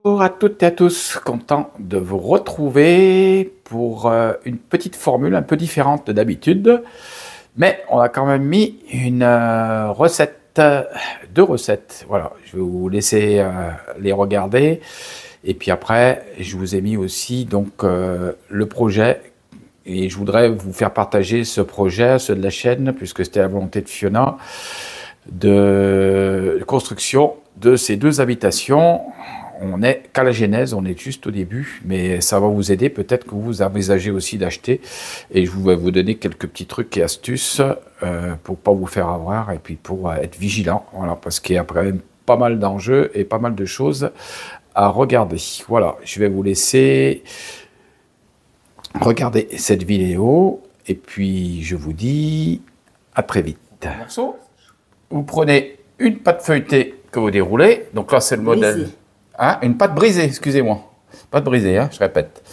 Bonjour à toutes et à tous, content de vous retrouver pour une petite formule un peu différente de d'habitude, mais on a quand même mis une recette, deux recettes. Voilà, je vais vous laisser les regarder et puis après je vous ai mis aussi donc le projet et je voudrais vous faire partager ce projet, ceux de la chaîne, puisque c'était la volonté de Fiona, de construction de ces deux habitations. On n'est qu'à la genèse, on est juste au début, mais ça va vous aider. Peut-être que vous envisagez aussi d'acheter. Et je vais vous donner quelques petits trucs et astuces pour pas vous faire avoir et puis pour être vigilant. Voilà, parce qu'il y a quand même pas mal d'enjeux et pas mal de choses à regarder. Voilà, je vais vous laisser regarder cette vidéo. Et puis, je vous dis à très vite. Vous prenez une pâte feuilletée que vous déroulez. Donc là, c'est le modèle. Hein, une pâte brisée, excusez-moi. Pâte brisée, hein, je répète.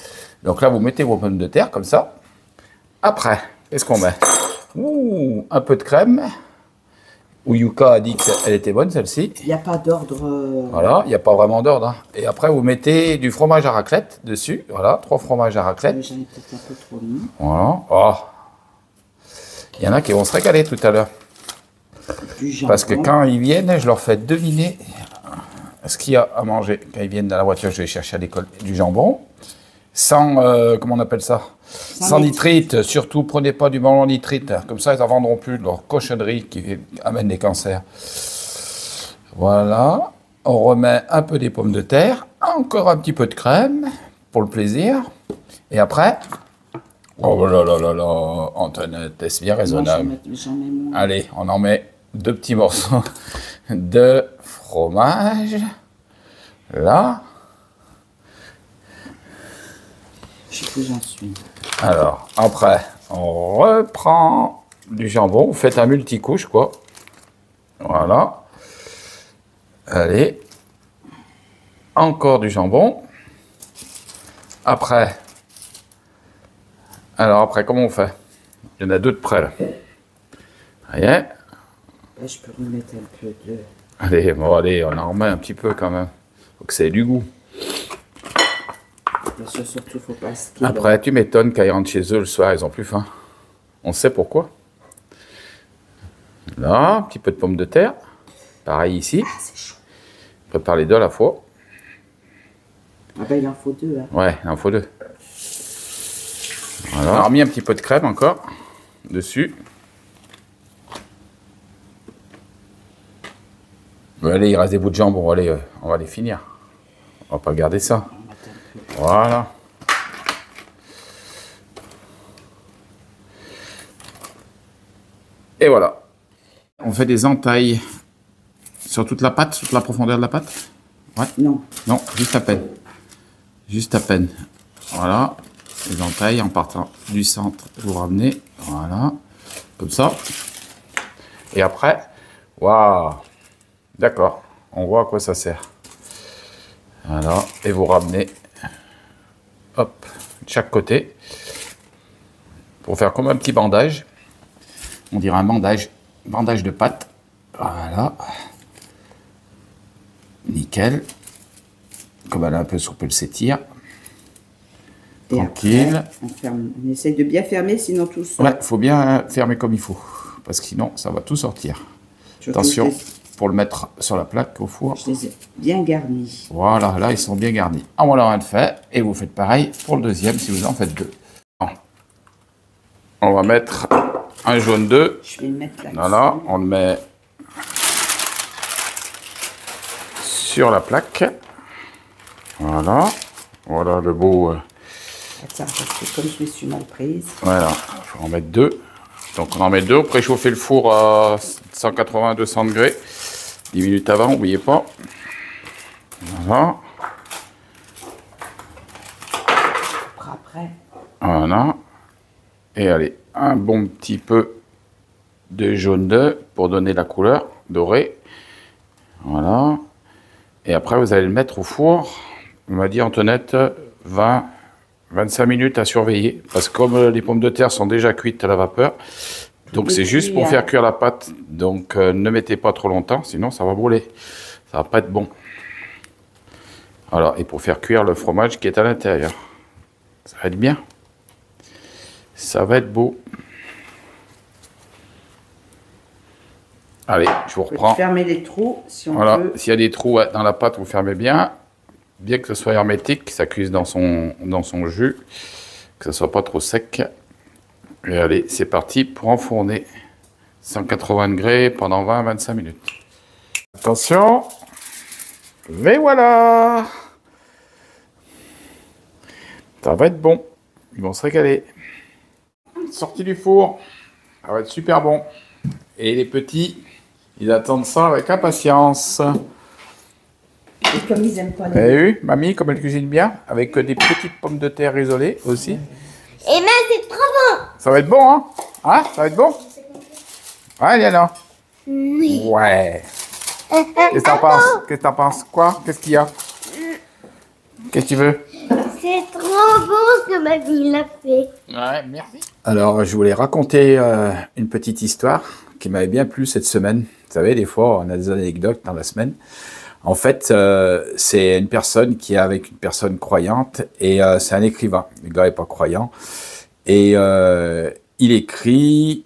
Donc là, vous mettez vos pommes de terre comme ça. Après, qu'est-ce qu'on met? Un peu de crème. Yuka a dit qu'elle était bonne, celle-ci. Il n'y a pas d'ordre. Voilà, il n'y a pas vraiment d'ordre. Hein. Et après, vous mettez du fromage à raclette dessus. Voilà, 3 fromages à raclette. J'en ai peut-être un peu trop mis. Voilà. Oh. Il y en a qui vont se régaler tout à l'heure. Parce que quand ils viennent, je leur fais deviner ce qu'il y a à manger. Quand ils viennent dans la voiture, je vais chercher à l'école du jambon. Sans, comment on appelle ça? Sans nitrite. Surtout, prenez pas du ballon nitrite. Comme ça, ils n'en vendront plus de leur cochonnerie qui amène des cancers. Voilà. On remet un peu des pommes de terre. Encore un petit peu de crème pour le plaisir. Et après, oh là là là là, Antoinette, est-ce bien raisonnable? Allez, on en met 2 petits morceaux de fromage. Là. Je sais où j'en suis. Alors, après, on reprend du jambon. Vous faites un multicouche, quoi. Voilà. Allez. Encore du jambon. Après. Alors, après, comment on fait? Il y en a 2 de près, là. Voyez? Là, je peux remettre un peu de... Allez, bon, allez, on en remet un petit peu quand même. Faut que ça ait du goût. Bien sûr, surtout, faut pas se... Après, tu m'étonnes quand ils rentrent chez eux le soir, ils ont plus faim. On sait pourquoi. Là, un petit peu de pommes de terre. Pareil ici. Ah, c'est chaud. Prépare les 2 à la fois. Ah ben, il en faut 2. Hein. Ouais, il en faut 2. Voilà. On a remis un petit peu de crème encore dessus. Allez, il reste des bouts de jambon. Allez, on va les finir. On va pas garder ça. Voilà. Et voilà. On fait des entailles sur toute la pâte, toute la profondeur de la pâte. Ouais. Non. Non, juste à peine. Juste à peine. Voilà. Les entailles en partant du centre, vous ramenez. Voilà. Comme ça. Et après, waouh. D'accord. On voit à quoi ça sert. Voilà. Et vous ramenez. Hop. De chaque côté. Pour faire comme un petit bandage. On dirait un bandage. Bandage de pâte. Voilà. Nickel. Comme elle est un peu souple, elle s'étire. Tranquille. Après, on essaye de bien fermer, sinon tout sort. Ouais, faut bien fermer comme il faut. Parce que sinon, ça va tout sortir. Surtout Attention, pour le mettre sur la plaque au four. Je les ai bien garnis. Voilà, là, ils sont bien garnis. Ah, voilà, on le fait. Et vous faites pareil pour le deuxième, si vous en faites 2. On va mettre un jaune d'œuf. Je vais le mettre là. Voilà, on le met sur la plaque. Voilà. Voilà le beau... Attends, parce que comme je me suis mal prise. Voilà, il faut en mettre 2. Donc on en met 2, préchauffer le four à 180-200 degrés. 10 minutes avant, n'oubliez pas. Voilà. Après. Voilà. Et allez, un bon petit peu de jaune d'œuf pour donner la couleur dorée. Voilà. Et après, vous allez le mettre au four. On m'a dit, Antoinette, 20-25 minutes à surveiller. Parce que comme les pommes de terre sont déjà cuites à la vapeur, donc c'est juste pour faire cuire la pâte. Donc ne mettez pas trop longtemps, sinon ça va brûler. Ça va pas être bon. Voilà, et pour faire cuire le fromage qui est à l'intérieur. Ça va être bien. Ça va être beau. Allez, je vous reprends. Fermer les trous si on voilà, peut. s'il y a des trous dans la pâte, vous fermez bien. Bien que ce soit hermétique, que ça cuise dans son jus, que ce soit pas trop sec. Et allez, c'est parti pour enfourner 180 degrés pendant 20-25 minutes. Attention, mais voilà, ça va être bon, ils vont se régaler. Sorti du four, ça va être super bon. Et les petits, ils attendent ça avec impatience. Et comme ils aiment pas Vous avez vu, mamie, comme elle cuisine bien, avec des petites pommes de terre isolées aussi. Et ben c'est trop bon. Ça va être bon, hein? Hein? Ça va être bon? Ouais, Liana? Oui. Ouais. Qu'est-ce que t'en penses? Qu'est-ce que t'en penses? Quoi? Qu'est-ce qu'il y a? Qu'est-ce que tu veux? C'est trop bon ce que ma fille l'a fait. Ouais, merci. Alors, je voulais raconter une petite histoire qui m'avait bien plu cette semaine. Vous savez, des fois, on a des anecdotes dans la semaine. En fait, c'est une personne qui est avec une personne croyante et c'est un écrivain. Le gars n'est pas croyant. Et il écrit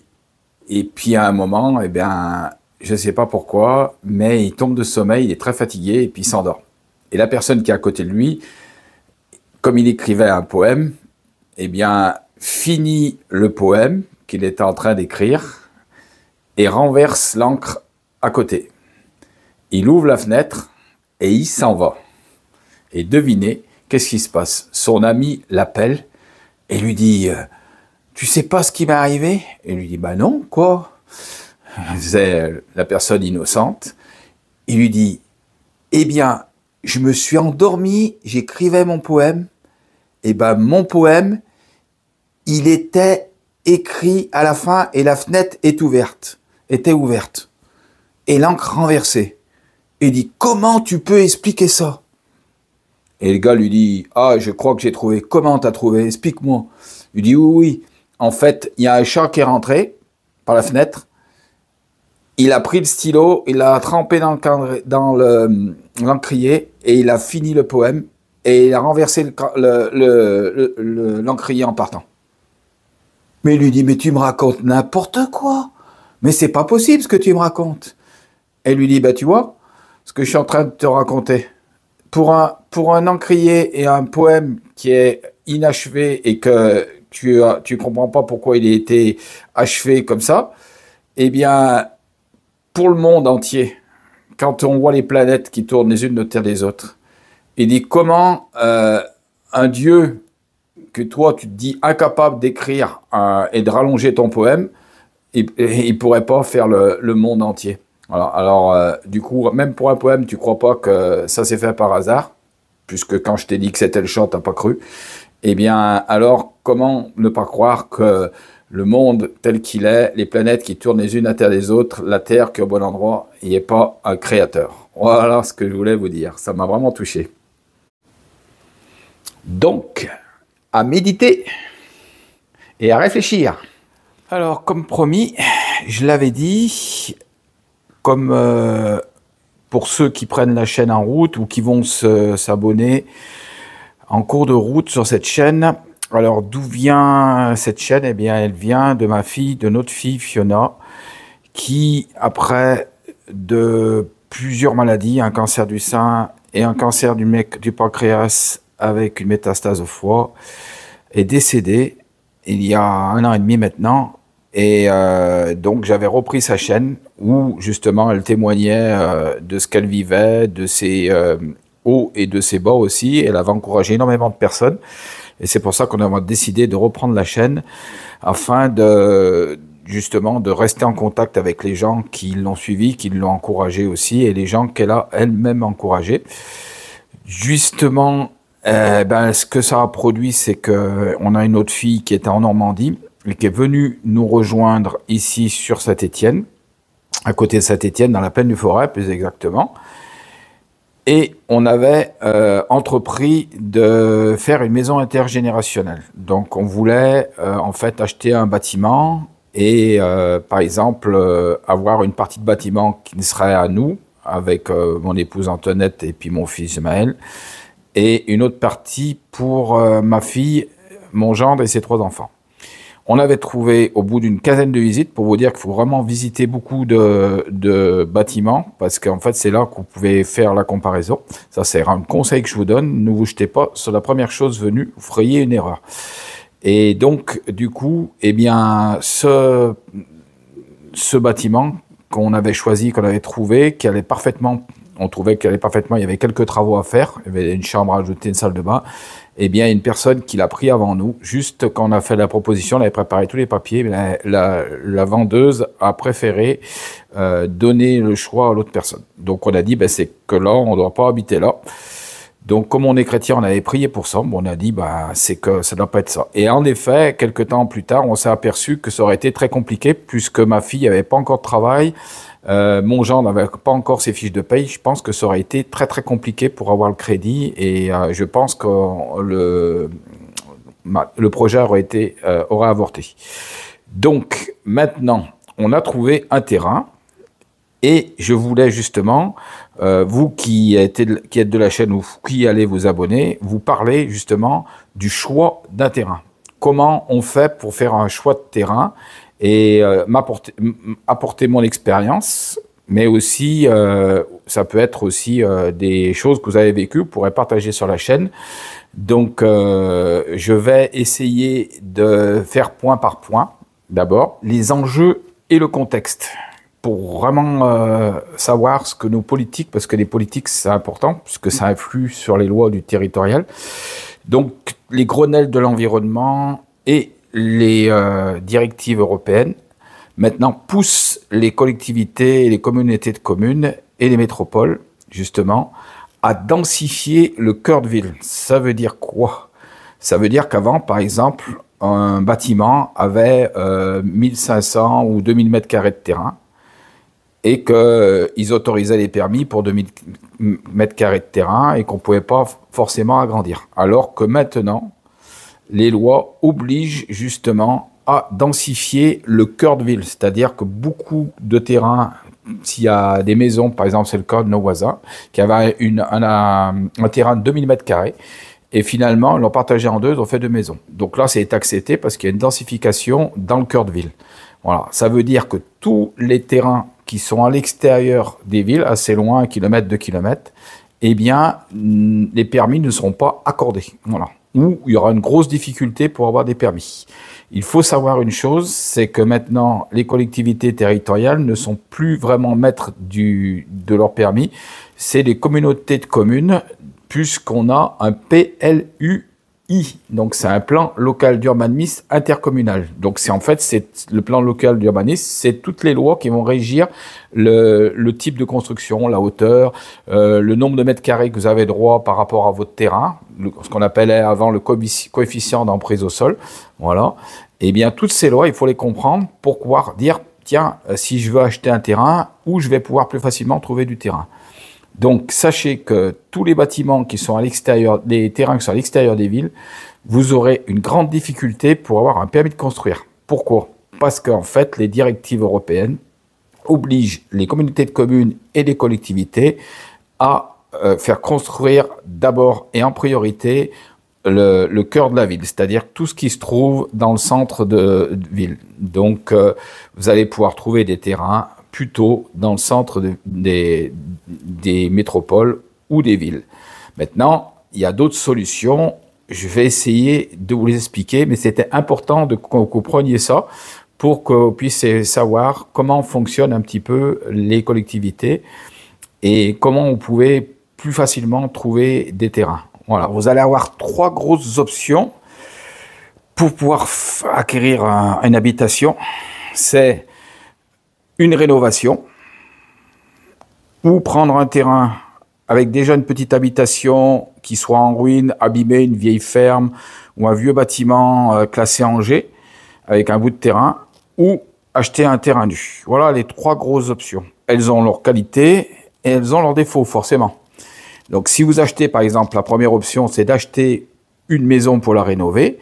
et puis à un moment, eh bien, je ne sais pas pourquoi, mais il tombe de sommeil, il est très fatigué et puis il s'endort. Et la personne qui est à côté de lui, comme il écrivait un poème, eh bien, finit le poème qu'il était en train d'écrire et renverse l'encre à côté. Il ouvre la fenêtre et il s'en va. Et devinez, qu'est-ce qui se passe? Son ami l'appelle et lui dit « Tu sais pas ce qui m'est arrivé ?» Et il lui dit « Bah non, quoi ?» C'est la personne innocente. Il lui dit « Eh bien, je me suis endormi, j'écrivais mon poème. Et ben mon poème, il était écrit à la fin et la fenêtre était ouverte. Et l'encre renversée. Et il dit, comment tu peux expliquer ça? Et le gars lui dit, ah, je crois que j'ai trouvé. Comment t'as trouvé? Explique-moi. Il dit, oui, oui. En fait, il y a un chat qui est rentré par la fenêtre. Il a pris le stylo, il l'a trempé dans l'encrier et il a fini le poème et il a renversé l'encrier en partant. Mais il lui dit, mais tu me racontes n'importe quoi. Mais c'est pas possible ce que tu me racontes. Et il lui dit, bah tu vois, ce que je suis en train de te raconter. Pour un encrier et un poème qui est inachevé et que tu comprends pas pourquoi il a été achevé comme ça, eh bien, pour le monde entier, quand on voit les planètes qui tournent les unes autour des autres, il dit comment un Dieu que toi tu te dis incapable d'écrire et de rallonger ton poème, il pourrait pas faire le monde entier. Voilà. Alors, du coup, même pour un poème, tu crois pas que ça s'est fait par hasard, puisque quand je t'ai dit que c'était le chat, t'as pas cru. Eh bien, alors, comment ne pas croire que le monde tel qu'il est, les planètes qui tournent les unes à terre des autres, la Terre qui est au bon endroit, il n'y ait pas un créateur. Voilà ce que je voulais vous dire. Ça m'a vraiment touché. Donc, à méditer et à réfléchir. Alors, comme promis, je l'avais dit, comme pour ceux qui prennent la chaîne en route ou qui vont s'abonner en cours de route sur cette chaîne. Alors, d'où vient cette chaîne? Eh bien, elle vient de ma fille, de notre fille Fiona, qui, après de plusieurs maladies, un cancer du sein et un cancer du pancréas avec une métastase au foie, est décédée il y a 1 an et demi maintenant. Et donc j'avais repris sa chaîne où justement elle témoignait de ce qu'elle vivait, de ses hauts et de ses bas aussi. Elle avait encouragé énormément de personnes et c'est pour ça qu'on a décidé de reprendre la chaîne afin de justement de rester en contact avec les gens qui l'ont suivi, qui l'ont encouragé aussi et les gens qu'elle a elle-même encouragés. Justement, ce que ça a produit, c'est qu'on a une autre fille qui était en Normandie et qui est venue nous rejoindre ici sur Saint-Étienne, à côté de Saint-Étienne, dans la plaine du Forêt, plus exactement. Et on avait entrepris de faire une maison intergénérationnelle. Donc on voulait en fait acheter un bâtiment et par exemple avoir une partie de bâtiment qui serait à nous, avec mon épouse Antoinette et puis mon fils Maël. et une autre partie pour ma fille, mon gendre et ses 3 enfants. On avait trouvé au bout d'une quinzaine de visites, pour vous dire qu'il faut vraiment visiter beaucoup de bâtiments, parce qu'en fait c'est là que vous pouvez faire la comparaison. Ça c'est un conseil que je vous donne, ne vous jetez pas sur la première chose venue, vous feriez une erreur. Et donc du coup, eh bien ce bâtiment qu'on avait choisi, qu'on avait trouvé, qui allait parfaitement, on trouvait qu'il allait parfaitement, il y avait quelques travaux à faire, il y avait une chambre à ajouter, une salle de bain, eh bien, une personne qui l'a pris avant nous, juste quand on a fait la proposition, on avait préparé tous les papiers, mais la vendeuse a préféré donner le choix à l'autre personne. Donc, on a dit, ben, c'est que là, on ne doit pas habiter là. Donc, comme on est chrétien, on avait prié pour ça. Bon, on a dit, bah, c'est que ça ne doit pas être ça. Et en effet, quelques temps plus tard, on s'est aperçu que ça aurait été très compliqué, puisque ma fille n'avait pas encore de travail. Mon gendre n'avait pas encore ses fiches de paye. Je pense que ça aurait été très très compliqué pour avoir le crédit, et je pense que le projet aurait avorté. Donc maintenant, on a trouvé un terrain, et je voulais justement, vous qui êtes de la chaîne ou qui allez vous abonner, vous parler justement du choix d'un terrain. Comment on fait pour faire un choix de terrain, et apporter mon expérience, mais aussi, ça peut être aussi des choses que vous avez vécues, vous pourrez partager sur la chaîne. Donc, je vais essayer de faire point par point, d'abord, les enjeux et le contexte, pour vraiment savoir ce que nos politiques, parce que les politiques, c'est important, puisque ça influe sur les lois du territorial. Donc, les Grenelles de l'environnement et les directives européennes, maintenant, poussent les collectivités et les communautés de communes et les métropoles, justement, à densifier le cœur de ville. Ça veut dire quoi? Ça veut dire qu'avant, par exemple, un bâtiment avait 1500 ou 2000 mètres carrés de terrain, et qu'ils autorisaient les permis pour 2000 mètres carrés de terrain, et qu'on ne pouvait pas forcément agrandir. Alors que maintenant, les lois obligent justement à densifier le cœur de ville, c'est-à-dire que beaucoup de terrains, s'il y a des maisons, par exemple c'est le cas de nos voisins, qui avaient un terrain de 2000 mètres carrés, et finalement ils l'ont partagé en deux, ils ont fait 2 maisons. Donc là c'est accepté parce qu'il y a une densification dans le cœur de ville. Voilà, ça veut dire que tous les terrains qui sont à l'extérieur des villes, assez loin, 1 kilomètre, 2 kilomètres, eh bien les permis ne seront pas accordés. Voilà. Où il y aura une grosse difficulté pour avoir des permis. Il faut savoir une chose, c'est que maintenant, les collectivités territoriales ne sont plus vraiment maîtres de leur permis, c'est les communautés de communes, puisqu'on a un PLUI, donc c'est un plan local d'urbanisme intercommunal. Donc c'est en fait, c'est le plan local d'urbanisme, c'est toutes les lois qui vont régir le type de construction, la hauteur, le nombre de mètres carrés que vous avez droit par rapport à votre terrain, ce qu'on appelait avant le coefficient d'emprise au sol. Voilà. Et bien toutes ces lois, il faut les comprendre pour pouvoir dire, tiens, si je veux acheter un terrain, où je vais pouvoir plus facilement trouver du terrain. Donc, sachez que tous les bâtiments qui sont à l'extérieur, les terrains qui sont à l'extérieur des villes, vous aurez une grande difficulté pour avoir un permis de construire. Pourquoi? Parce qu'en fait, les directives européennes obligent les communautés de communes et les collectivités à faire construire d'abord et en priorité le cœur de la ville, c'est-à-dire tout ce qui se trouve dans le centre de ville. Donc, vous allez pouvoir trouver des terrains plutôt dans le centre des métropoles ou des villes. Maintenant, il y a d'autres solutions. Je vais essayer de vous les expliquer, mais c'était important que vous compreniez ça pour que vous puissiez savoir comment fonctionnent un petit peu les collectivités et comment vous pouvez plus facilement trouver des terrains. Voilà, vous allez avoir 3 grosses options pour pouvoir acquérir une habitation. C'est une rénovation, ou prendre un terrain avec déjà une petite habitation qui soit en ruine, abîmée, une vieille ferme ou un vieux bâtiment classé en G avec un bout de terrain, ou acheter un terrain nu. Voilà les 3 grosses options. Elles ont leurs qualités et elles ont leurs défauts forcément. Donc si vous achetez par exemple, la première option c'est d'acheter une maison pour la rénover,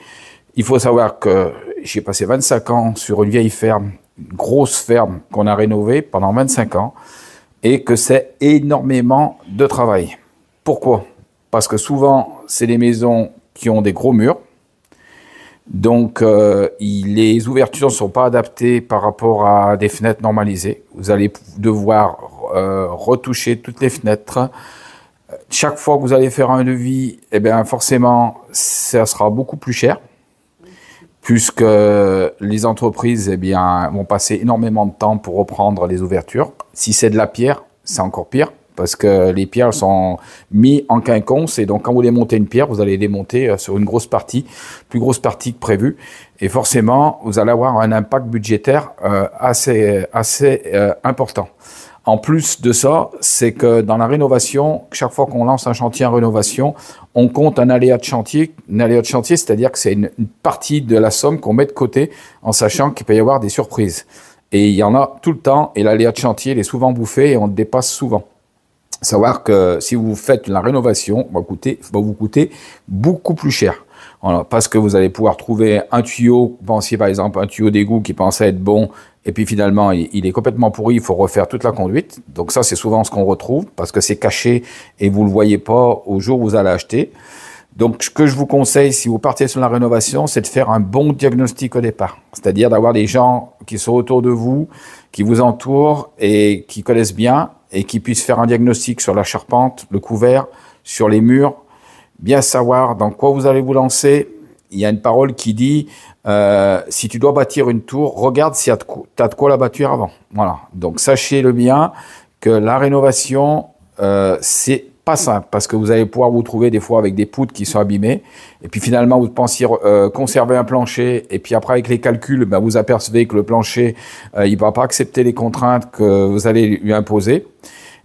il faut savoir que j'ai passé 25 ans sur une vieille ferme, une grosse ferme qu'on a rénovée pendant 25 ans, et que c'est énormément de travail. Pourquoi? parce que souvent, c'est des maisons qui ont des gros murs. Donc, les ouvertures ne sont pas adaptées par rapport à des fenêtres normalisées. Vous allez devoir retoucher toutes les fenêtres. Chaque fois que vous allez faire un devis, eh bien, forcément, ça sera beaucoup plus cher, puisque les entreprises, eh bien, vont passer énormément de temps pour reprendre les ouvertures. Si c'est de la pierre, c'est encore pire, parce que les pierres sont mises en quinconce, et donc quand vous démontez une pierre, vous allez les démonter sur une grosse partie, plus grosse partie que prévu, et forcément, vous allez avoir un impact budgétaire assez important. En plus de ça, c'est que dans la rénovation, chaque fois qu'on lance un chantier en rénovation, on compte un aléa de chantier. Un aléa de chantier, c'est-à-dire que c'est une partie de la somme qu'on met de côté en sachant qu'il peut y avoir des surprises. Et il y en a tout le temps, et l'aléa de chantier, il est souvent bouffé et on le dépasse souvent. Savoir que si vous faites la rénovation, va vous coûter beaucoup plus cher. Voilà, parce que vous allez pouvoir trouver un tuyau, pensiez par exemple un tuyau d'égout qui pensait être bon, et puis finalement il est complètement pourri, il faut refaire toute la conduite. Donc ça c'est souvent ce qu'on retrouve, parce que c'est caché et vous ne le voyez pas au jour où vous allez acheter. Donc ce que je vous conseille si vous partez sur la rénovation, c'est de faire un bon diagnostic au départ. C'est-à-dire d'avoir des gens qui sont autour de vous, qui vous entourent et qui connaissent bien, et qui puissent faire un diagnostic sur la charpente, le couvert, sur les murs, bien savoir dans quoi vous allez vous lancer. Il y a une parole qui dit si tu dois bâtir une tour, regarde si tu as de quoi la bâtir avant. Voilà. Donc sachez-le bien que la rénovation, c'est pas simple, parce que vous allez pouvoir vous trouver des fois avec des poutres qui sont abîmées, et puis finalement vous pensiez conserver un plancher, et puis après avec les calculs, ben, vous apercevez que le plancher, il ne va pas accepter les contraintes que vous allez lui imposer.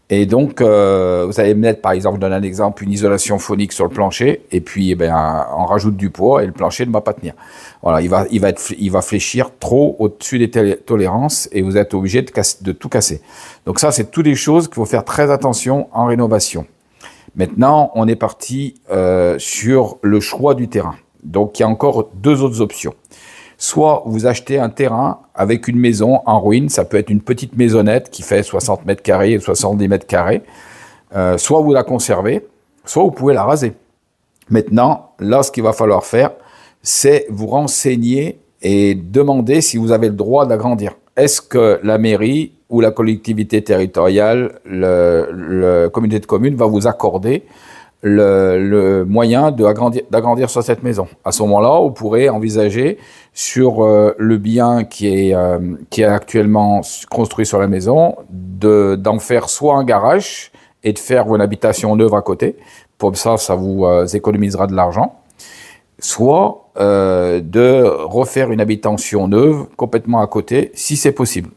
Et donc, vous allez mettre, par exemple, je donne un exemple, une isolation phonique sur le plancher, et puis eh ben, on rajoute du poids, et le plancher ne va pas tenir. Voilà, il va fléchir trop au-dessus des tolérances, et vous êtes obligé de tout casser. Donc ça, c'est toutes des choses qu'il faut faire très attention en rénovation. Maintenant, on est parti sur le choix du terrain. Donc, il y a encore deux autres options. Soit vous achetez un terrain avec une maison en ruine, ça peut être une petite maisonnette qui fait 60 mètres carrés ou 70 mètres carrés. Soit vous la conservez, soit vous pouvez la raser. Maintenant, là, ce qu'il va falloir faire, c'est vous renseigner et demander si vous avez le droit d'agrandir. Est-ce que la mairie ou la collectivité territoriale, la communauté de communes va vous accorder le moyen d'agrandir sur cette maison? À ce moment-là, vous pourrez envisager sur le bien qui est actuellement construit sur la maison, d'en faire soit un garage et de faire une habitation neuve à côté. Comme ça vous économisera de l'argent. Soit de refaire une habitation neuve complètement à côté, si c'est possible.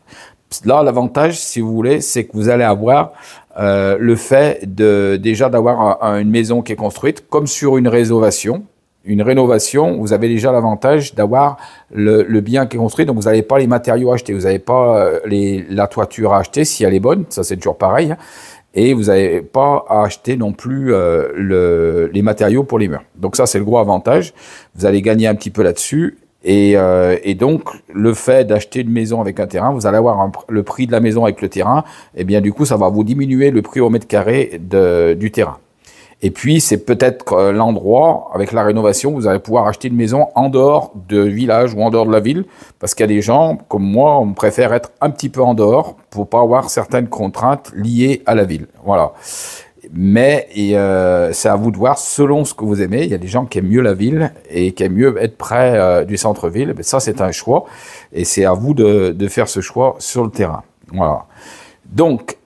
Là, l'avantage, si vous voulez, c'est que vous allez avoir le fait déjà d'avoir une maison qui est construite, comme sur une rénovation. Une rénovation, vous avez déjà l'avantage d'avoir le bien qui est construit, donc vous n'avez pas les matériaux à acheter, vous n'avez pas la toiture à acheter si elle est bonne, ça c'est toujours pareil, hein, et vous n'avez pas à acheter non plus les matériaux pour les murs. Donc ça c'est le gros avantage, vous allez gagner un petit peu là-dessus. Et donc, le fait d'acheter une maison avec un terrain, vous allez avoir le prix de la maison avec le terrain, et bien du coup, ça va vous diminuer le prix au mètre carré du terrain. Et puis, c'est peut-être l'endroit, avec la rénovation, vous allez pouvoir acheter une maison en dehors de village ou en dehors de la ville, parce qu'il y a des gens, comme moi, on préfère être un petit peu en dehors pour pas avoir certaines contraintes liées à la ville. Voilà. Mais c'est à vous de voir selon ce que vous aimez. Il y a des gens qui aiment mieux la ville et qui aiment mieux être près du centre-ville. Ça, c'est un choix. Et c'est à vous de faire ce choix sur le terrain. Voilà. Donc,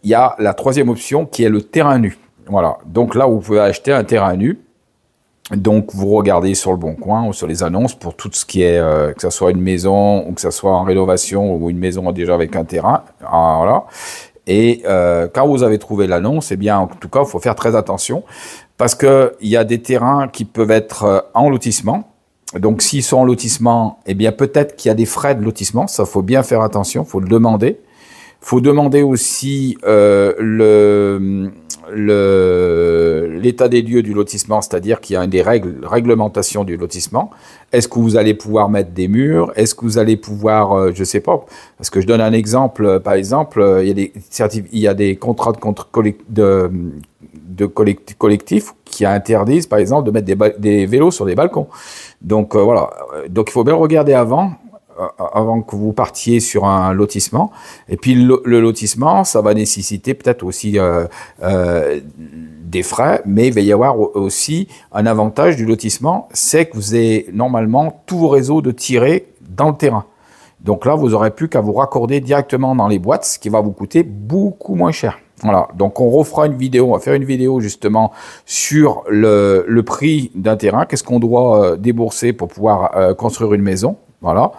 il y a la troisième option qui est le terrain nu. Voilà. Donc là, vous pouvez acheter un terrain nu. Donc, vous regardez sur le Bon Coin ou sur les annonces pour tout ce qui est, que ce soit une maison ou que ce soit en rénovation ou une maison déjà avec un terrain. Voilà. Et quand vous avez trouvé l'annonce, eh bien, en tout cas, il faut faire très attention parce qu'il y a des terrains qui peuvent être en lotissement. Donc, s'ils sont en lotissement, eh bien, peut-être qu'il y a des frais de lotissement. Ça, faut bien faire attention, faut le demander. Faut demander aussi l'état des lieux du lotissement, c'est-à-dire qu'il y a des réglementations du lotissement. Est-ce que vous allez pouvoir mettre des murs? Est-ce que vous allez pouvoir, je sais pas, parce que je donne un exemple, par exemple, il y a des contrats collectifs qui interdisent, par exemple, de mettre des vélos sur des balcons. Donc voilà, donc il faut bien regarder avant que vous partiez sur un lotissement. Et puis le lotissement, ça va nécessiter peut-être aussi des frais, mais il va y avoir aussi un avantage du lotissement, c'est que vous avez normalement tout vos réseaux de tirés dans le terrain. Donc là, vous n'aurez plus qu'à vous raccorder directement dans les boîtes, ce qui va vous coûter beaucoup moins cher. Voilà, donc on refera une vidéo, on va faire une vidéo justement sur le prix d'un terrain, qu'est-ce qu'on doit débourser pour pouvoir construire une maison. Voilà.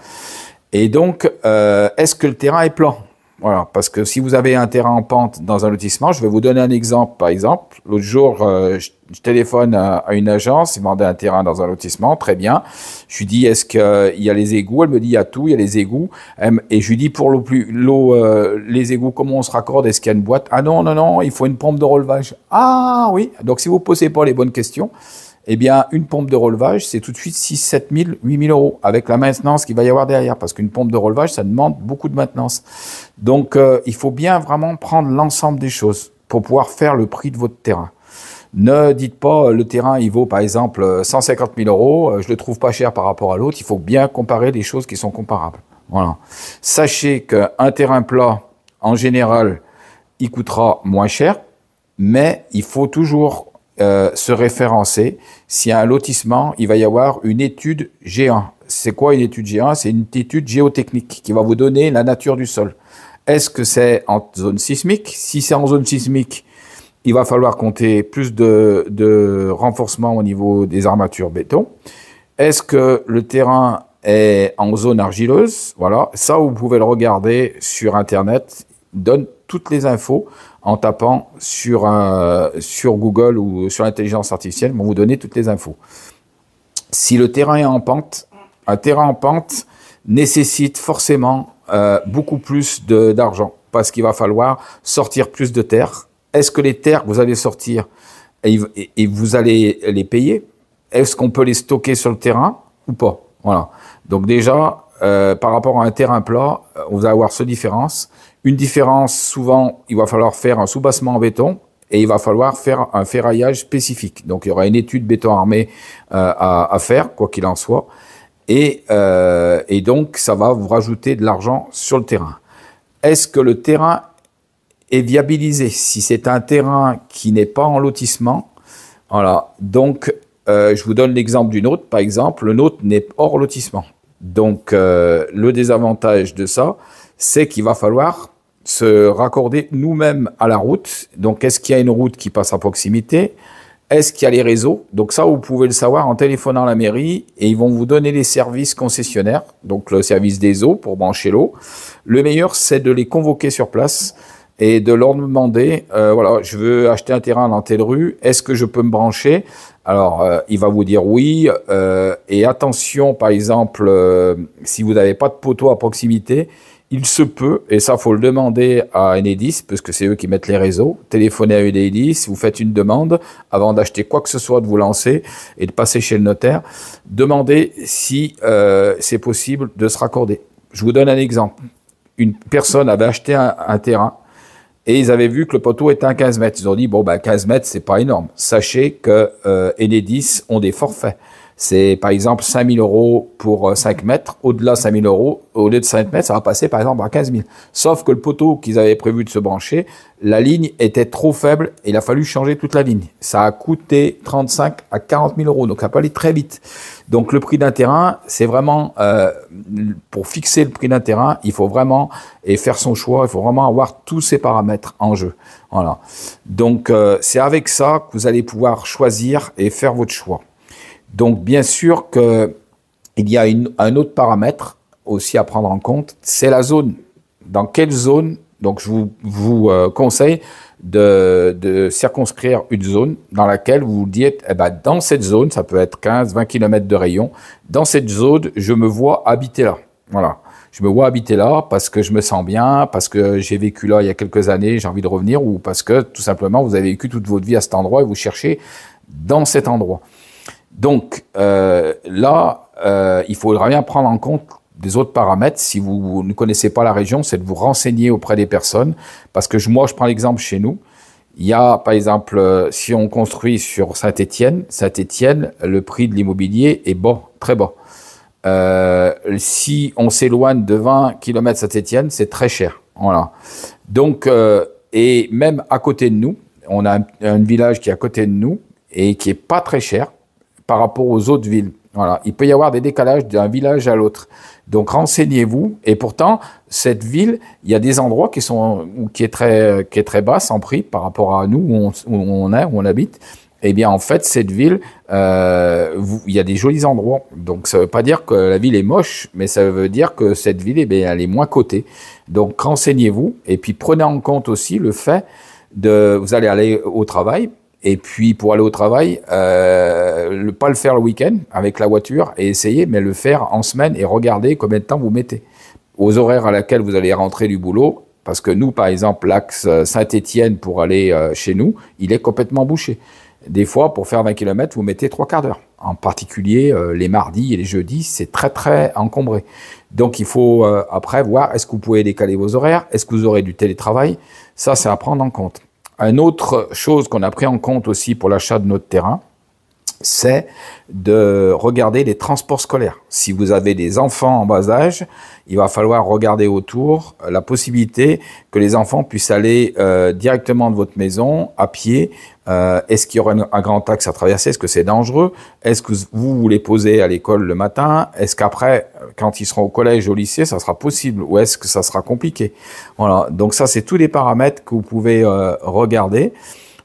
Et donc, est-ce que le terrain est plat? Voilà, parce que si vous avez un terrain en pente dans un lotissement, je vais vous donner un exemple. Par exemple, l'autre jour, je téléphone à une agence, ils vendaient un terrain dans un lotissement, très bien. Je lui dis, est-ce qu'il y a les égouts? Elle me dit, il y a tout, il y a les égouts. Et je lui dis, pour les égouts, comment on se raccorde? Est-ce qu'il y a une boîte? Ah non, non, non, il faut une pompe de relevage. Ah oui, donc si vous ne posez pas les bonnes questions, eh bien, une pompe de relevage, c'est tout de suite 6 000, 7 000, 8 000 euros, avec la maintenance qu'il va y avoir derrière, parce qu'une pompe de relevage, ça demande beaucoup de maintenance. Donc, il faut bien vraiment prendre l'ensemble des choses pour pouvoir faire le prix de votre terrain. Ne dites pas, le terrain, il vaut par exemple 150 000 euros, je le trouve pas cher par rapport à l'autre, il faut bien comparer les choses qui sont comparables. Voilà. Sachez qu'un terrain plat, en général, il coûtera moins cher, mais il faut toujours se référencer. S'il y a un lotissement, il va y avoir une étude G1. C'est quoi une étude G1? C'est une étude géotechnique qui va vous donner la nature du sol. Est-ce que c'est en zone sismique? Si c'est en zone sismique, il va falloir compter plus de renforcement au niveau des armatures béton. Est-ce que le terrain est en zone argileuse? Voilà, ça vous pouvez le regarder sur Internet. Il donne toutes les infos en tapant sur Google ou sur l'intelligence artificielle, vont vous donner toutes les infos. Si le terrain est en pente, un terrain en pente nécessite forcément beaucoup plus d'argent parce qu'il va falloir sortir plus de terre. Est-ce que les terres que vous allez sortir et vous allez les payer? Est-ce qu'on peut les stocker sur le terrain ou pas? Voilà. Donc déjà, par rapport à un terrain plat, vous allez avoir cette différence. Une différence, souvent, il va falloir faire un soubassement en béton et il va falloir faire un ferraillage spécifique. Donc, il y aura une étude béton armé à faire, quoi qu'il en soit. Et donc, ça va vous rajouter de l'argent sur le terrain. Est-ce que le terrain est viabilisé? Si c'est un terrain qui n'est pas en lotissement, voilà. Donc, je vous donne l'exemple du nôtre, par exemple. Le nôtre n'est hors lotissement. Donc, le désavantage de ça, c'est qu'il va falloir se raccorder nous-mêmes à la route. Donc, est-ce qu'il y a une route qui passe à proximité? Est-ce qu'il y a les réseaux? Donc ça, vous pouvez le savoir en téléphonant à la mairie et ils vont vous donner les services concessionnaires, donc le service des eaux pour brancher l'eau. Le meilleur, c'est de les convoquer sur place et de leur demander, voilà, je veux acheter un terrain dans telle rue, est-ce que je peux me brancher? Alors, il va vous dire oui. Et attention, par exemple, si vous n'avez pas de poteau à proximité, il se peut, et ça, faut le demander à Enedis, parce que c'est eux qui mettent les réseaux. Téléphonez à Enedis, vous faites une demande avant d'acheter quoi que ce soit, de vous lancer et de passer chez le notaire. Demandez si c'est possible de se raccorder. Je vous donne un exemple. Une personne avait acheté un terrain et ils avaient vu que le poteau était à 15 mètres. Ils ont dit, bon, ben 15 mètres, c'est pas énorme. Sachez que Enedis ont des forfaits. C'est par exemple 5 000 euros pour 5 mètres. Au-delà 5 000 euros, au lieu de 5 mètres, ça va passer par exemple à 15 000. Sauf que le poteau qu'ils avaient prévu de se brancher, la ligne était trop faible et il a fallu changer toute la ligne. Ça a coûté 35 à 40 000 euros. Donc ça peut aller très vite. Donc le prix d'un terrain, c'est vraiment, pour fixer le prix d'un terrain, il faut vraiment, et faire son choix, il faut vraiment avoir tous ces paramètres en jeu. Voilà. Donc c'est avec ça que vous allez pouvoir choisir et faire votre choix. Donc, bien sûr qu'il y a un autre paramètre aussi à prendre en compte, c'est la zone. Dans quelle zone? Donc, je vous conseille de circonscrire une zone dans laquelle vous vous dites, eh ben, dans cette zone, ça peut être 15, 20 km de rayon, dans cette zone, je me vois habiter là. Voilà. je me vois habiter là parce que je me sens bien, parce que j'ai vécu là il y a quelques années, j'ai envie de revenir, ou parce que tout simplement vous avez vécu toute votre vie à cet endroit et vous cherchez dans cet endroit. Donc là, il faudra bien prendre en compte des autres paramètres. Si vous ne connaissez pas la région, c'est de vous renseigner auprès des personnes, parce que moi je prends l'exemple chez nous. Il y a, par exemple, si on construit sur Saint-Étienne, le prix de l'immobilier est bas, très bas. Si on s'éloigne de 20 km Saint-Étienne, c'est très cher. Voilà. Donc, et même à côté de nous, on a un village qui est à côté de nous et qui est pas très cher par rapport aux autres villes. Voilà. Il peut y avoir des décalages d'un village à l'autre. Donc, renseignez-vous. Et pourtant, cette ville, il y a des endroits qui est très basse en prix par rapport à nous, où on habite. Eh bien, en fait, cette ville, il y a des jolis endroits. Donc, ça ne veut pas dire que la ville est moche, mais ça veut dire que cette ville, eh bien, elle est moins cotée. Donc, renseignez-vous. Et puis, prenez en compte aussi le fait vous allez aller au travail. Et puis, pour aller au travail, pas le faire le week-end avec la voiture et essayer, mais le faire en semaine et regarder combien de temps vous mettez. Aux horaires à laquelle vous allez rentrer du boulot, parce que nous, par exemple, l'axe Saint-Étienne pour aller chez nous, il est complètement bouché. Des fois, pour faire 20 km, vous mettez 3/4 d'heure. En particulier, les mardis et les jeudis, c'est très, très encombré. Donc, il faut après voir, est-ce que vous pouvez décaler vos horaires? Est-ce que vous aurez du télétravail? Ça, c'est à prendre en compte. Une autre chose qu'on a pris en compte aussi pour l'achat de notre terrain, c'est de regarder les transports scolaires. Si vous avez des enfants en bas âge, il va falloir regarder autour la possibilité que les enfants puissent aller directement de votre maison à pied. Est-ce qu'il y aura un grand axe à traverser? Est-ce que c'est dangereux? Est-ce que vous les posez à l'école le matin? Est-ce qu'après, quand ils seront au collège, au lycée, ça sera possible? Ou est-ce que ça sera compliqué? Voilà. Donc ça, c'est tous les paramètres que vous pouvez regarder.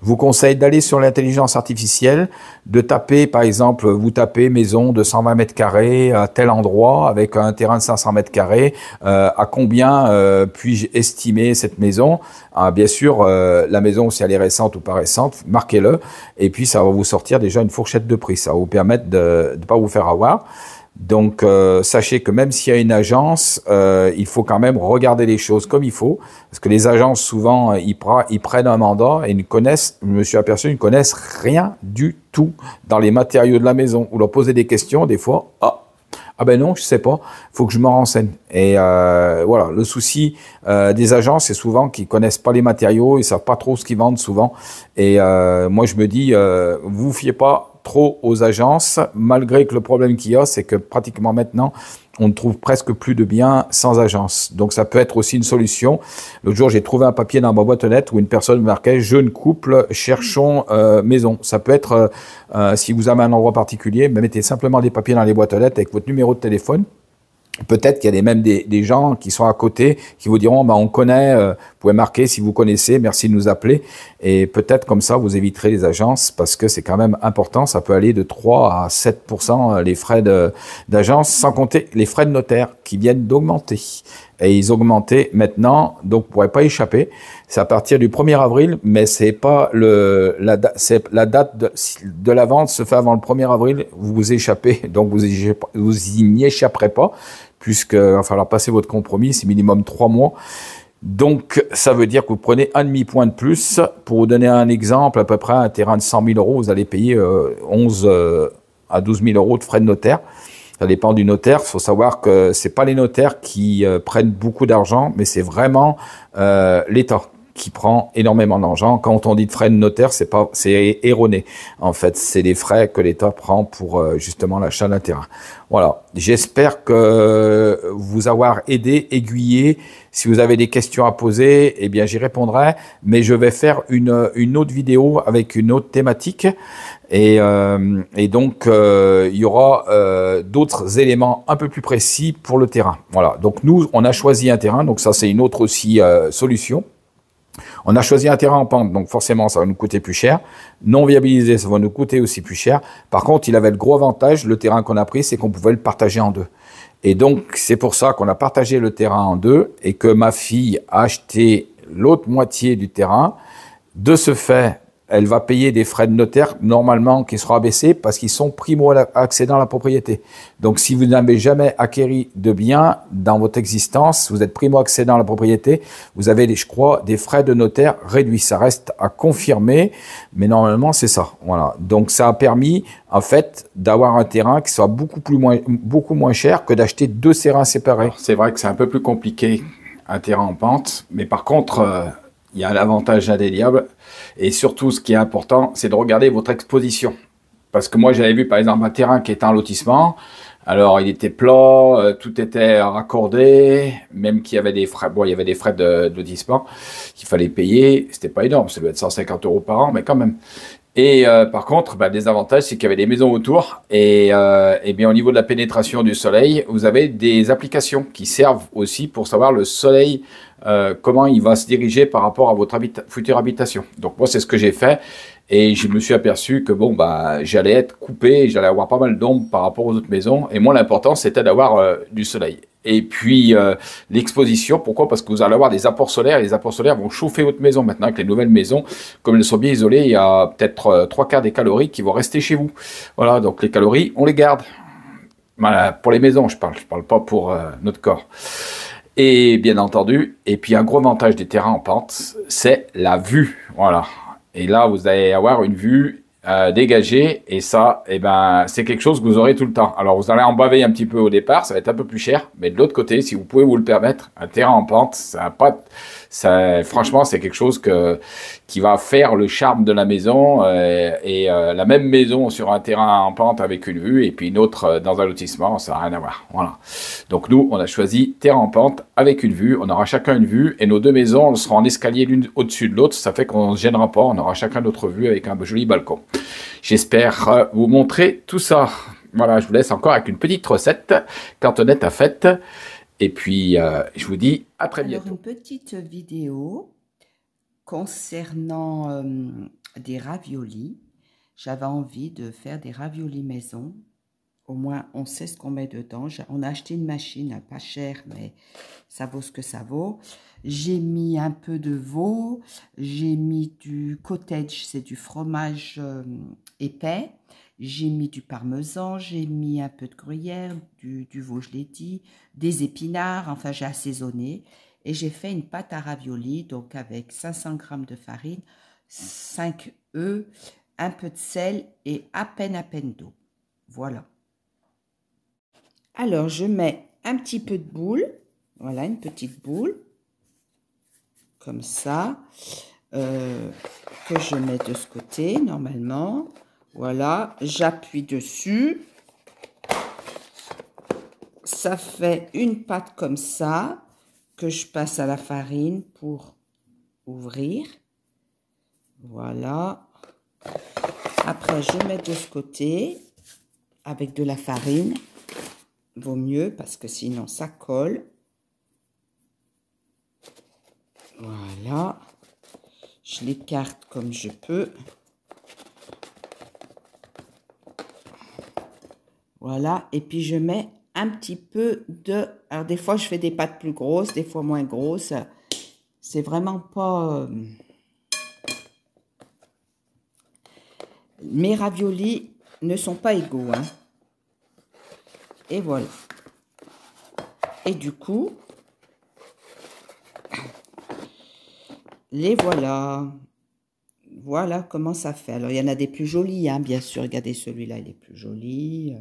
Je vous conseille d'aller sur l'intelligence artificielle, de taper, par exemple, vous tapez maison de 120 mètres carrés à tel endroit avec un terrain de 500 mètres carrés. À combien puis-je estimer cette maison? Bien sûr, la maison, si elle est récente ou pas récente, marquez-le. Et puis, ça va vous sortir déjà une fourchette de prix. Ça va vous permettre de ne pas vous faire avoir. Donc, sachez que même s'il y a une agence, il faut quand même regarder les choses comme il faut. Parce que les agences, souvent, ils prennent un mandat et je me suis aperçu, ils ne connaissent rien du tout dans les matériaux de la maison. Vous leur posez des questions, des fois, ah ben non, je sais pas, faut que je me renseigne. Et voilà, le souci des agences, c'est souvent qu'ils connaissent pas les matériaux, ils savent pas trop ce qu'ils vendent souvent. Et moi, je me dis, vous fiez pas trop aux agences, malgré que le problème qu'il y a, c'est que pratiquement maintenant, on ne trouve presque plus de biens sans agence. Donc, ça peut être aussi une solution. L'autre jour, j'ai trouvé un papier dans ma boîte aux lettres où une personne marquait « Jeune couple, cherchons maison ». Ça peut être, si vous avez un endroit particulier, mettez simplement des papiers dans les boîtes aux lettres avec votre numéro de téléphone. Peut-être qu'il y a même des gens qui sont à côté qui vous diront on connaît, vous pouvez marquer si vous connaissez, merci de nous appeler. Et peut-être comme ça, vous éviterez les agences parce que c'est quand même important. Ça peut aller de 3 à 7% les frais d'agence, sans compter les frais de notaire qui viennent d'augmenter. Et ils augmentaient maintenant, donc vous ne pourrez pas échapper. C'est à partir du 1er avril, mais c'est pas la date de la vente se fait avant le 1er avril. Vous échappez, donc vous y n'y échapperez pas, puisqu'il va falloir passer votre compromis, c'est minimum 3 mois. Donc, ça veut dire que vous prenez un demi-point de plus. Pour vous donner un exemple, à peu près un terrain de 100 000 €, vous allez payer 11 à 12 000 € de frais de notaire. Ça dépend du notaire. Il faut savoir que c'est pas les notaires qui prennent beaucoup d'argent, mais c'est vraiment l'État qui prend énormément d'argent. Quand on dit de frais de notaire, c'est erroné. En fait, c'est des frais que l'État prend pour justement l'achat d'un terrain. Voilà. J'espère que vous avoir aidé, aiguillé. Si vous avez des questions à poser, eh bien, j'y répondrai. Mais je vais faire une autre vidéo avec une autre thématique. Et donc, il y aura d'autres éléments un peu plus précis pour le terrain. Voilà. Donc, nous, on a choisi un terrain. Donc, ça, c'est une autre aussi solution. On a choisi un terrain en pente, donc forcément, ça va nous coûter plus cher. Non viabilisé, ça va nous coûter aussi plus cher. Par contre, il avait le gros avantage, le terrain qu'on a pris, c'est qu'on pouvait le partager en deux. Et donc, c'est pour ça qu'on a partagé le terrain en deux et que ma fille a acheté l'autre moitié du terrain. De ce fait, elle va payer des frais de notaire normalement qui seront abaissés parce qu'ils sont primo-accédants à la propriété. Donc, si vous n'avez jamais acquéri de biens dans votre existence, vous êtes primo-accédant à la propriété, vous avez, je crois, des frais de notaire réduits. Ça reste à confirmer, mais normalement, c'est ça. Voilà. Donc, ça a permis, en fait, d'avoir un terrain qui soit beaucoup moins cher que d'acheter 2 terrains séparés. C'est vrai que c'est un peu plus compliqué, un terrain en pente, mais par contre, il y a l'avantage indéniable. Et surtout, ce qui est important, c'est de regarder votre exposition. Parce que moi, j'avais vu, par exemple, un terrain qui était un lotissement. Alors, il était plat, tout était raccordé, même qu'il y avait des frais. Bon, il y avait des frais de lotissement qu'il fallait payer. C'était pas énorme, ça doit être 150 € par an, mais quand même. Et par contre, des avantages, c'est qu'il y avait des maisons autour. Et bien, au niveau de la pénétration du soleil, vous avez des applications qui servent aussi pour savoir le soleil, comment il va se diriger par rapport à votre future habitation. Donc moi, c'est ce que j'ai fait. Et je me suis aperçu que bon, j'allais être coupé, j'allais avoir pas mal d'ombre par rapport aux autres maisons. Et moi, l'important, c'était d'avoir du soleil. Et puis, l'exposition, pourquoi? Parce que vous allez avoir des apports solaires, et les apports solaires vont chauffer votre maison. Maintenant, avec les nouvelles maisons, comme elles sont bien isolées, il y a peut-être 3/4 des calories qui vont rester chez vous. Voilà, donc les calories, on les garde. Voilà, pour les maisons, je parle pas pour notre corps. Et bien entendu, et puis un gros avantage des terrains en pente, c'est la vue. Voilà. Et là, vous allez avoir une vue dégagée. Et ça, c'est quelque chose que vous aurez tout le temps. Alors, vous allez en baver un petit peu au départ. Ça va être un peu plus cher. Mais de l'autre côté, si vous pouvez vous le permettre, un terrain en pente, franchement, c'est quelque chose qui va faire le charme de la maison. La même maison sur un terrain en pente avec une vue et puis une autre dans un lotissement, ça n'a rien à voir. Voilà. Donc nous, on a choisi terrain en pente avec une vue. On aura chacun une vue et nos 2 maisons seront en escalier l'une au-dessus de l'autre. Ça fait qu'on ne se gênera pas. On aura chacun notre vue avec un joli balcon. J'espère vous montrer tout ça. Voilà, je vous laisse encore avec une petite recette cantonette à fête. Et puis, je vous dis à très bientôt. Alors, une petite vidéo concernant des raviolis. J'avais envie de faire des raviolis maison. Au moins, on sait ce qu'on met dedans. On a acheté une machine, pas chère, mais ça vaut ce que ça vaut. J'ai mis un peu de veau. J'ai mis du cottage, c'est du fromage épais. J'ai mis du parmesan, j'ai mis un peu de gruyère, du veau, je l'ai dit, des épinards, enfin j'ai assaisonné. Et j'ai fait une pâte à raviolis, donc avec 500 g de farine, 5 œufs, un peu de sel et à peine d'eau. Voilà. Alors, je mets un petit peu de boule, voilà, une petite boule, comme ça, que je mets de ce côté, normalement. Voilà, j'appuie dessus. Ça fait une pâte comme ça, que je passe à la farine pour ouvrir. Voilà. Après, je mets de ce côté, avec de la farine. Vaut mieux parce que sinon ça colle. Voilà. Je l'écarte comme je peux. Voilà. Et puis je mets un petit peu de... Alors des fois je fais des pâtes plus grosses, des fois moins grosses. C'est vraiment pas... Mes raviolis ne sont pas égaux, hein. Et voilà. Et du coup, les voilà. Voilà comment ça fait. Alors, il y en a des plus jolis, hein, bien sûr. Regardez, celui-là, il est plus joli.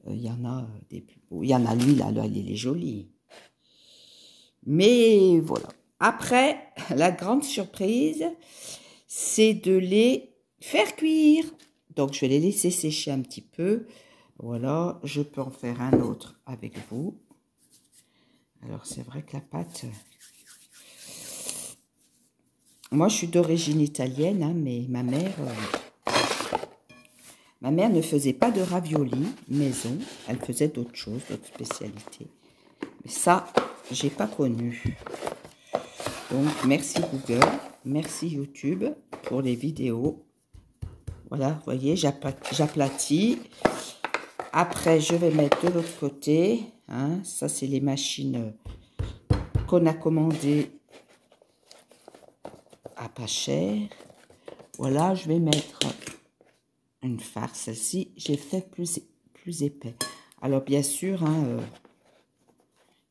Il y en a des plus beaux. Il y en a lui, là, il est joli. Mais voilà. Après, la grande surprise, c'est de les faire cuire. Donc, je vais les laisser sécher un petit peu. Voilà, je peux en faire un autre avec vous. Alors, c'est vrai que la pâte... Moi, je suis d'origine italienne, hein, mais ma mère ne faisait pas de raviolis maison. Elle faisait d'autres choses, d'autres spécialités. Mais ça, j'ai pas connu. Donc, merci Google, merci YouTube pour les vidéos. Voilà, vous voyez, j'aplatis. Après, je vais mettre de l'autre côté. Hein, ça, c'est les machines qu'on a commandées à pas cher. Voilà, je vais mettre une farce. Celle-ci, j'ai fait plus épais. Alors, bien sûr, hein,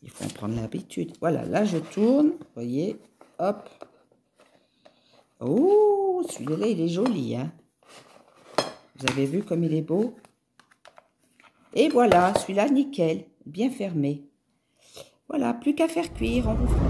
il faut en prendre l'habitude. Voilà, là, je tourne. Vous voyez, hop. Oh, celui-là, il est joli, hein. Vous avez vu comme il est beau? Et voilà, celui-là, nickel, bien fermé. Voilà, plus qu'à faire cuire, on vous fera.